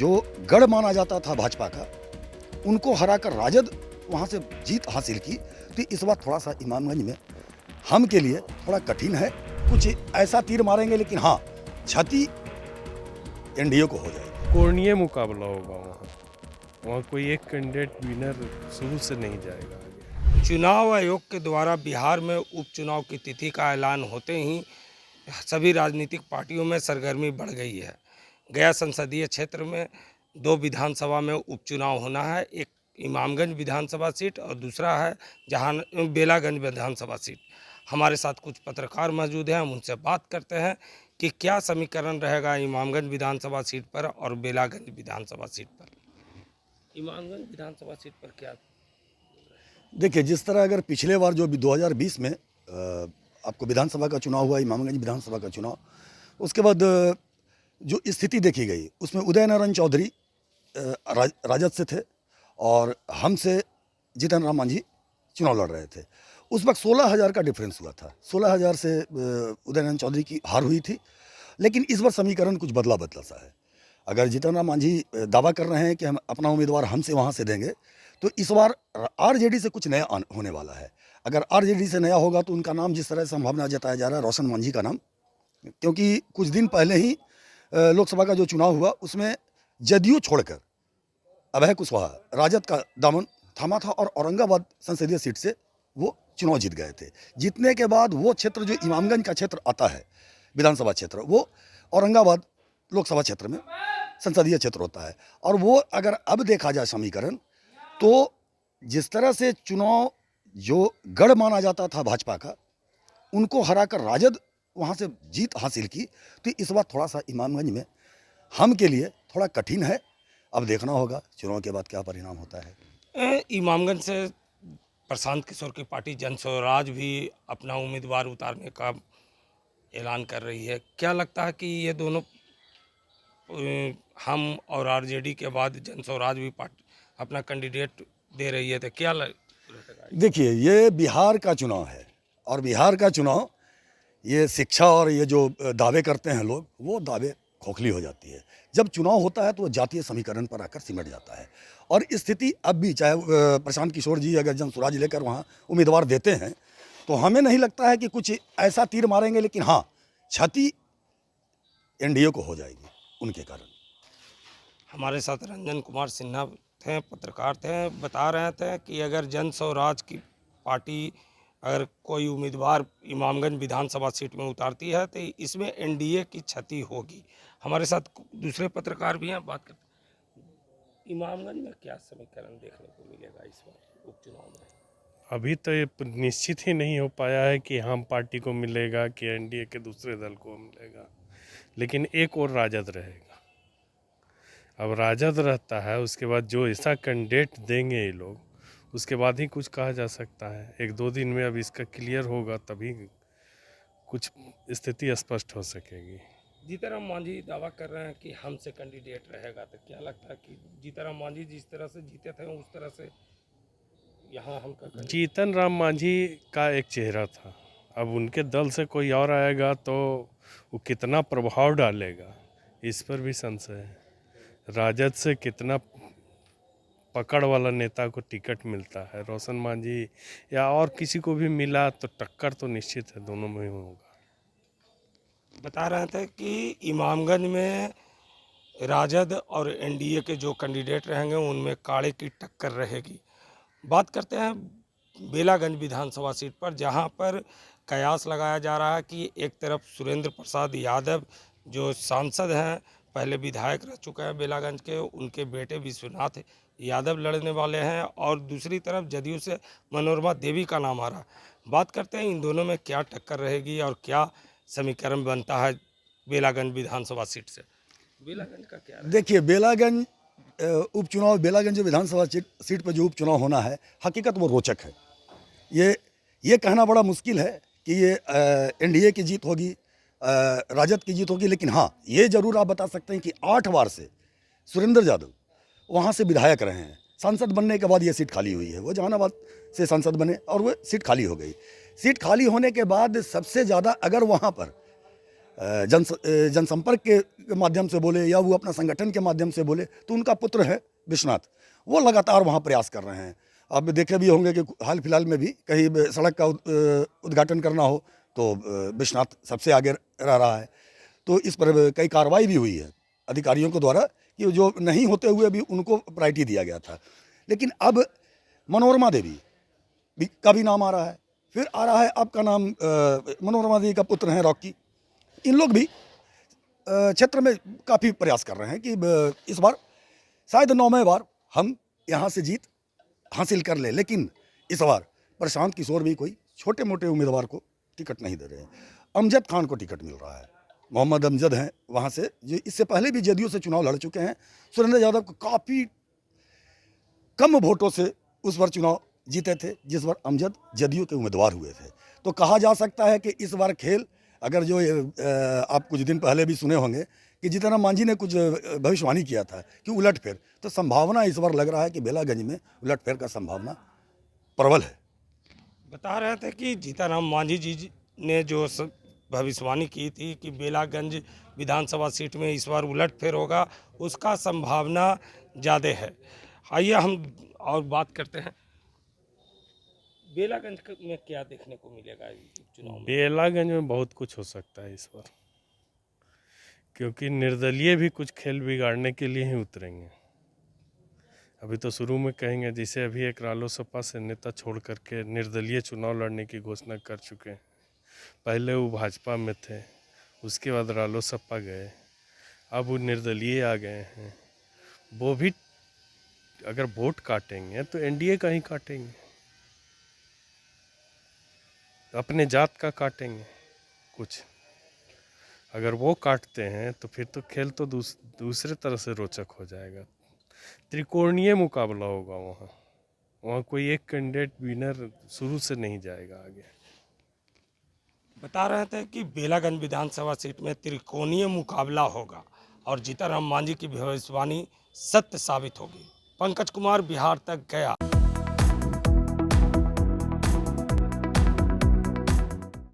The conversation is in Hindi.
जो गढ़ माना जाता था भाजपा का, उनको हराकर राजद वहाँ से जीत हासिल की। तो इस बार थोड़ा सा इमामगंज में हम के लिए थोड़ा कठिन है। कुछ ऐसा तीर मारेंगे, लेकिन हाँ, क्षति एनडीए को हो जाएगी। कोणीय मुकाबला होगा वहाँ कोई एक कैंडिडेट विनर शुरू से नहीं जाएगा। चुनाव आयोग के द्वारा बिहार में उपचुनाव की तिथि का ऐलान होते ही सभी राजनीतिक पार्टियों में सरगर्मी बढ़ गई है। गया संसदीय क्षेत्र में 2 विधानसभा में उपचुनाव होना है, एक इमामगंज विधानसभा सीट और दूसरा है बेलागंज विधानसभा सीट। हमारे साथ कुछ पत्रकार मौजूद हैं, हम उनसे बात करते हैं कि क्या समीकरण रहेगा इमामगंज विधानसभा सीट पर और बेलागंज विधानसभा सीट पर। इमामगंज विधानसभा सीट पर क्या? देखिए, जिस तरह अगर पिछले बार जो 2020 में आपको विधानसभा का चुनाव हुआ, इमामगंज विधानसभा का चुनाव, उसके बाद जो स्थिति देखी गई उसमें उदय नारायण चौधरी राजद से थे और हमसे जीतन राम मांझी चुनाव लड़ रहे थे। उस वक्त 16,000 का डिफरेंस हुआ था। 16,000 से उदय नारायण चौधरी की हार हुई थी। लेकिन इस बार समीकरण कुछ बदला सा है। अगर जीतन राम मांझी दावा कर रहे हैं कि हम अपना उम्मीदवार हमसे वहाँ से देंगे, तो इस बार आरजेडी से कुछ नया होने वाला है। अगर आरजेडी से नया होगा तो उनका नाम जिस तरह से संभावना जताया जा रहा है, रोशन मांझी का नाम, क्योंकि कुछ दिन पहले ही लोकसभा का जो चुनाव हुआ उसमें जदयू छोड़कर अभय कुशवाहा राजद का दामन थामा था और औरंगाबाद संसदीय सीट से वो चुनाव जीत गए थे। जीतने के बाद वो क्षेत्र जो इमामगंज का क्षेत्र आता है, विधानसभा क्षेत्र, वो औरंगाबाद लोकसभा क्षेत्र में संसदीय क्षेत्र होता है। और वो अगर अब देखा जाए समीकरण, तो जिस तरह से चुनाव जो गढ़ माना जाता था भाजपा का, उनको हराकर राजद वहाँ से जीत हासिल की। तो इस बार थोड़ा सा इमामगंज में हम के लिए थोड़ा कठिन है। अब देखना होगा चुनाव के बाद क्या परिणाम होता है। इमामगंज से प्रशांत किशोर की पार्टी जन स्वराज भी अपना उम्मीदवार उतारने का ऐलान कर रही है। क्या लगता है कि ये दोनों हम और आरजेडी के बाद जन स्वराज भी पार्टी अपना कैंडिडेट दे रही है, तो क्या देखिए, ये बिहार का चुनाव है और बिहार का चुनाव, ये शिक्षा और ये जो दावे करते हैं लोग, वो दावे खोखली हो जाती है। जब चुनाव होता है तो वो जातीय समीकरण पर आकर सिमट जाता है। और स्थिति अब भी, चाहे प्रशांत किशोर जी अगर जन स्वराज लेकर वहाँ उम्मीदवार देते हैं, तो हमें नहीं लगता है कि कुछ ऐसा तीर मारेंगे, लेकिन हाँ, क्षति एनडीए को हो जाएगी उनके कारण। हमारे साथ रंजन कुमार सिन्हा थे, पत्रकार थे, बता रहे थे कि अगर जन स्वराज की पार्टी अगर कोई उम्मीदवार इमामगंज विधानसभा सीट में उतारती है तो इसमें एनडीए की क्षति होगी। हमारे साथ दूसरे पत्रकार भी हैं, बात करते हैं। इमामगंज में क्या समीकरण देखने को मिलेगा इस बार उपचुनाव में? अभी तो ये निश्चित ही नहीं हो पाया है कि हम पार्टी को मिलेगा कि एनडीए के दूसरे दल को मिलेगा, लेकिन एक और राजद रहेगा। अब राजद रहता है, उसके बाद जो ऐसा कैंडिडेट देंगे ये लोग, उसके बाद ही कुछ कहा जा सकता है। 1-2 दिन में अब इसका क्लियर होगा, तभी कुछ स्थिति स्पष्ट हो सकेगी। जीतनराम मांझी दावा कर रहे हैं कि हमसे कैंडिडेट रहेगा, तो क्या लगता है कि जीतनराम मांझी जिस तरह से जीते थे उस तरह से यहाँ हम जीतन राम मांझी का एक चेहरा था, अब उनके दल से कोई और आएगा तो वो कितना प्रभाव डालेगा, इस पर भी संशय है। राजद से कितना पकड़ वाला नेता को टिकट मिलता है, रोशन मांझी या और किसी को भी मिला तो टक्कर तो निश्चित है, दोनों में होगा। बता रहे थे कि इमामगंज में राजद और एनडीए के जो कैंडिडेट रहेंगे उनमें काड़े की टक्कर रहेगी। बात करते हैं बेलागंज विधानसभा सीट पर, जहां पर कयास लगाया जा रहा है कि एक तरफ सुरेंद्र प्रसाद यादव जो सांसद हैं, पहले विधायक रह चुके हैं बेलागंज के, उनके बेटे विश्वनाथ यादव लड़ने वाले हैं और दूसरी तरफ जदयू से मनोरमा देवी का नाम आ रहा है। बात करते हैं इन दोनों में क्या टक्कर रहेगी और क्या समीकरण बनता है बेलागंज विधानसभा सीट से। बेलागंज का क्या? देखिए, बेलागंज उपचुनाव, बेलागंज विधानसभा सीट पर जो उपचुनाव होना है, हकीकत वो रोचक है। ये कहना बड़ा मुश्किल है कि ये एनडीए की जीत होगी, राजद की जीत होगी, लेकिन हाँ, ये जरूर आप बता सकते हैं कि 8 बार से सुरेंद्र यादव वहाँ से विधायक रहे हैं। सांसद बनने के बाद ये सीट खाली हुई है, वो जहानाबाद से सांसद बने और वो सीट खाली हो गई। सीट खाली होने के बाद सबसे ज़्यादा अगर वहाँ पर जनसंपर्क के माध्यम से बोले या वो अपना संगठन के माध्यम से बोले, तो उनका पुत्र है विश्वनाथ, वो लगातार वहाँ प्रयास कर रहे हैं। आप देखे भी होंगे कि हाल फिलहाल में भी कहीं सड़क का उद्घाटन करना हो तो विश्वनाथ सबसे आगे रह रहा है। तो इस पर कई कार्रवाई भी हुई है अधिकारियों के द्वारा कि जो नहीं होते हुए भी उनको प्रायोरिटी दिया गया था। लेकिन अब मनोरमा देवी का भी नाम आ रहा है, फिर आ रहा है आपका नाम मनोरमा देवी का पुत्र हैं रॉकी। इन लोग भी क्षेत्र में काफ़ी प्रयास कर रहे हैं कि इस बार शायद 9वें बार हम यहाँ से जीत हासिल कर ले। लेकिन इस बार प्रशांत किशोर भी कोई छोटे मोटे उम्मीदवार को टिकट नहीं दे रहे हैं। अमजद खान को टिकट मिल रहा है, मोहम्मद अमजद हैं वहाँ से, जो इससे पहले भी जदयू से चुनाव लड़ चुके हैं। सुरेंद्र यादव को काफ़ी कम वोटों से उस बार चुनाव जीते थे जिस बार अमजद जदयू के उम्मीदवार हुए थे। तो कहा जा सकता है कि इस बार खेल, अगर जो आप कुछ दिन पहले भी सुने होंगे कि जीतनराम मांझी ने कुछ भविष्यवाणी किया था कि उलटफेर, तो संभावना इस बार लग रहा है कि बेलागंज में उलटफेर का संभावना प्रबल है। बता रहे थे कि जीतनराम मांझी जी ने जो भविष्यवाणी की थी कि बेलागंज विधानसभा सीट में इस बार उलटफेर होगा, उसका संभावना ज़्यादा है। आइए हम और बात करते हैं, बेलागंज में क्या देखने को मिलेगा चुनाव में? बेलागंज में बहुत कुछ हो सकता है इस बार, क्योंकि निर्दलीय भी कुछ खेल बिगाड़ने के लिए ही उतरेंगे। अभी तो शुरू में कहेंगे, जैसे अभी एक रालोसपा से नेता छोड़ करके निर्दलीय चुनाव लड़ने की घोषणा कर चुके हैं। पहले वो भाजपा में थे, उसके बाद रालोसपा गए, अब वो निर्दलीय आ गए हैं। वो भी अगर वोट काटेंगे तो एनडीए का ही काटेंगे, अपने जात का काटेंगे कुछ। अगर वो काटते हैं तो फिर तो खेल तो दूसरे तरह से रोचक हो जाएगा। त्रिकोणीय मुकाबला होगा वहाँ कोई एक कैंडिडेट विनर शुरू से नहीं जाएगा आगे। बता रहे थे कि बेलागंज विधानसभा सीट में त्रिकोणीय मुकाबला होगा और जीतनराम मांझी की भविष्यवाणी सत्य साबित होगी। पंकज कुमार, बिहार तक, गया।